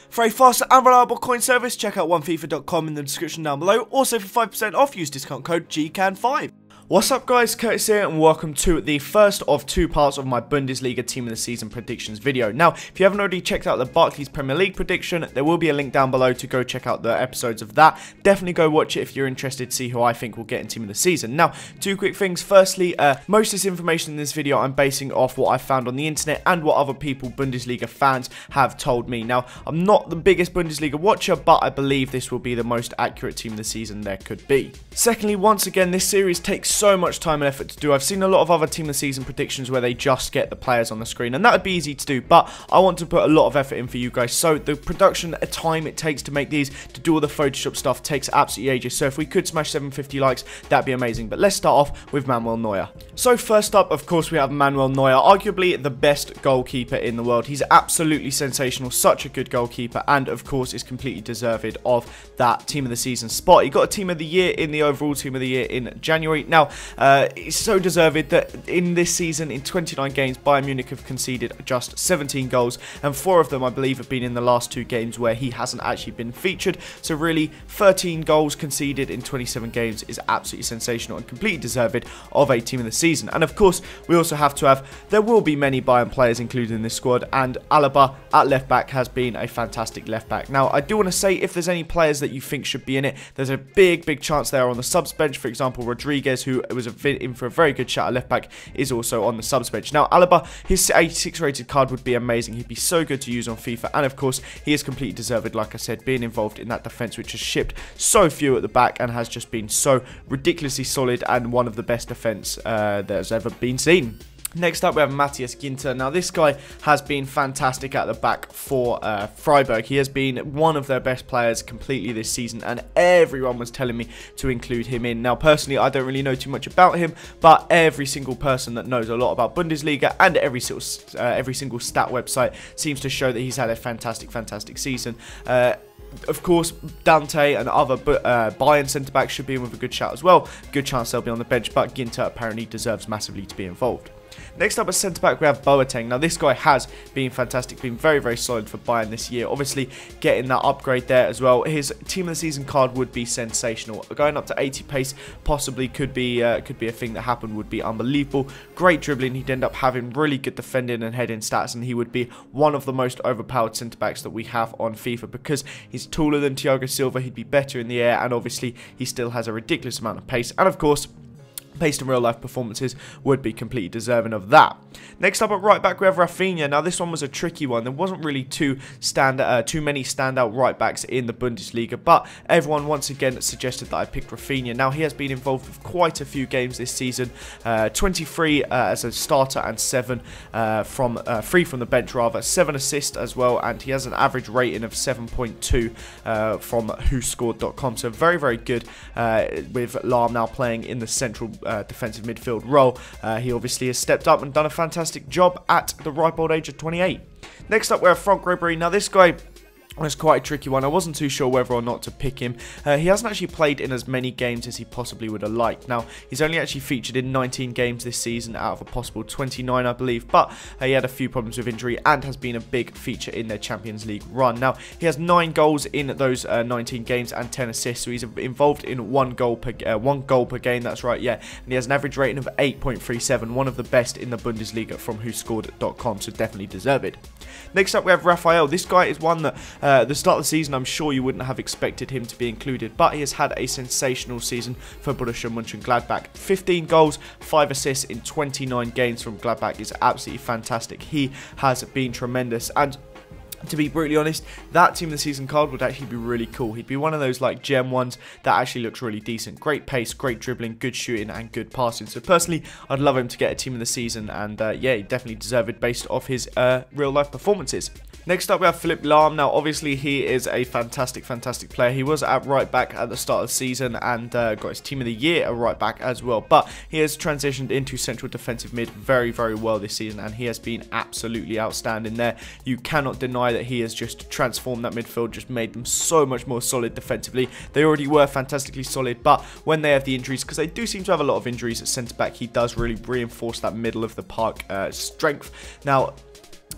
For a fast and reliable coin service, check out onefifa.com in the description down below. Also for 5% off, use discount code GCAN5. What's up guys, Curtis here and welcome to the first of two parts of my Bundesliga Team of the Season predictions video. Now, if you haven't already checked out the Barclays Premier League prediction, there will be a link down below to go check out the episodes of that. Definitely go watch it if you're interested to see who I think will get in Team of the Season. Now, two quick things. Firstly, most of this information in this video I'm basing off what I found on the internet and what other people, Bundesliga fans, have told me. Now, I'm not the biggest Bundesliga watcher, but I believe this will be the most accurate Team of the Season there could be. Secondly, once again, this series takes so much time and effort to do. I've seen a lot of other Team of the Season predictions where they just get the players on the screen, and that would be easy to do, but I want to put a lot of effort in for you guys. So the production time it takes to make these, to do all the Photoshop stuff, takes absolutely ages. So if we could smash 750 likes, that'd be amazing. But let's start off with Manuel Neuer. So first up, of course, we have Manuel Neuer, arguably the best goalkeeper in the world. He's absolutely sensational, such a good goalkeeper, and of course is completely deserved of that Team of the Season spot. He got a Team of the Year in the overall Team of the Year in January. Now, it's so deserved that in this season, in 29 games, Bayern Munich have conceded just 17 goals, and 4 of them, I believe, have been in the last 2 games where he hasn't actually been featured. So really, 13 goals conceded in 27 games is absolutely sensational and completely deserved of a Team of the Season. And of course, we also have to have, there will be many Bayern players included in this squad, and Alaba at left back has been a fantastic left back. Now, I do want to say, if there's any players that you think should be in it, there's a big chance there on the subs bench. For example, Rodriguez, who was in for a very good shot at left back, is also on the subs bench. Now, Alaba, his 86 rated card would be amazing. He'd be so good to use on FIFA, and of course, he is completely deserved, like I said, being involved in that defense, which has shipped so few at the back and has just been so ridiculously solid and one of the best defense that has ever been seen. Next up, we have Matthias Ginter. Now, this guy has been fantastic at the back for Freiburg. He has been one of their best players completely this season, and everyone was telling me to include him in. Now, personally, I don't really know too much about him, but every single person that knows a lot about Bundesliga and every single stat website seems to show that he's had a fantastic season. Of course, Dante and other Bayern centre-backs should be in with a good shout as well. Good chance they'll be on the bench, but Ginter apparently deserves massively to be involved. Next up, as centre-back, we have Boateng. Now, this guy has been fantastic, been very solid for Bayern this year. Obviously, getting that upgrade there as well. His Team of the Season card would be sensational. Going up to 80 pace possibly could be a thing that happened, would be unbelievable. Great dribbling. He'd end up having really good defending and heading stats, and he would be one of the most overpowered centre-backs that we have on FIFA because he's taller than Thiago Silva. He'd be better in the air, and obviously, he still has a ridiculous amount of pace. And of course, based on real life performances, would be completely deserving of that. Next up at right back, we have Rafinha. Now, this one was a tricky one. There wasn't really too many standout right backs in the Bundesliga, but everyone once again suggested that I picked Rafinha. Now, he has been involved with quite a few games this season, 23 as a starter and 3 from the bench rather, 7 assists as well, and he has an average rating of 7.2 from whoscored.com. So very good with Lahm now playing in the central defensive midfield role. He obviously has stepped up and done a fantastic job at the ripe old age of 28. Next up, we have Frank Ribery. Now, this guy was quite a tricky one. I wasn't too sure whether or not to pick him. He hasn't actually played in as many games as he possibly would have liked. Now, he's only actually featured in 19 games this season out of a possible 29, I believe, but he had a few problems with injury and has been a big feature in their Champions League run. Now, he has 9 goals in those 19 games and 10 assists, so he's involved in one goal per game, that's right, yeah, and he has an average rating of 8.37, one of the best in the Bundesliga from whoscored.com, so definitely deserved. Next up, we have Raphael. This guy is one that the start of the season, I'm sure you wouldn't have expected him to be included, but he has had a sensational season for Borussia Mönchengladbach. 15 goals, 5 assists in 29 games from Gladbach is absolutely fantastic. He has been tremendous, and to be brutally honest, that Team of the Season card would actually be really cool. He'd be one of those like gem ones that actually looks really decent. Great pace, great dribbling, good shooting, and good passing. So personally, I'd love him to get a Team of the Season, and yeah, he definitely deserved it based off his real life performances. Next up, we have Philipp Lahm. Now, obviously, he is a fantastic player. He was at right back at the start of the season and got his Team of the Year at right back as well. But he has transitioned into central defensive mid very well this season, and he has been absolutely outstanding there. You cannot deny that he has just transformed that midfield, just made them so much more solid defensively. They already were fantastically solid, but when they have the injuries, because they do seem to have a lot of injuries at centre back, he does really reinforce that middle of the park strength. Now,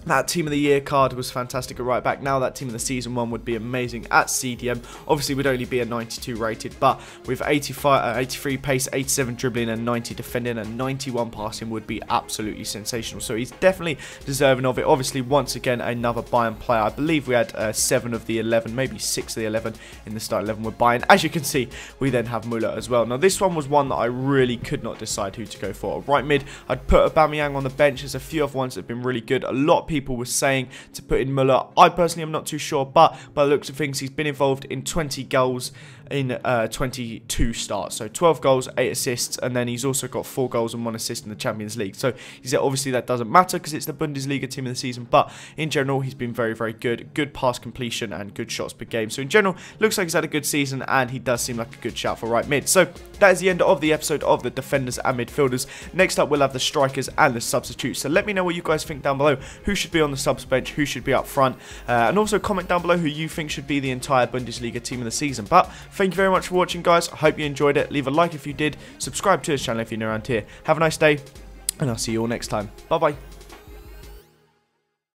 That Team of the Year card was fantastic at right back. Now that Team of the Season one would be amazing at CDM. Obviously, would only be a 92 rated, but with 83 pace, 87 dribbling, and 90 defending, and 91 passing would be absolutely sensational. So he's definitely deserving of it. Obviously, once again, another Bayern player. I believe we had 7 of the 11, maybe 6 of the 11 in the start 11 with Bayern. As you can see, we then have Müller as well. Now, this one was one that I really could not decide who to go for. Right mid, I'd put Aubameyang on the bench. There's a few other ones that have been really good. A lot of people were saying to put in Müller. I personally am not too sure, but by the looks of things, he's been involved in 20 goals in 22 starts. So 12 goals, 8 assists, and then he's also got 4 goals and 1 assist in the Champions League. So he said obviously that doesn't matter because it's the Bundesliga Team of the Season, but in general, he's been very, very good. Good pass completion and good shots per game. So in general, looks like he's had a good season, and he does seem like a good shout for right mid. So that is the end of the episode of the defenders and midfielders. Next up, we'll have the strikers and the substitutes. So let me know what you guys think down below. Who should be on the subs bench? Who should be up front? And also comment down below who you think should be the entire Bundesliga Team of the Season. But thank you very much for watching, guys. I hope you enjoyed it. Leave a like if you did. Subscribe to this channel if you're new around here. Have a nice day, and I'll see you all next time. Bye-bye.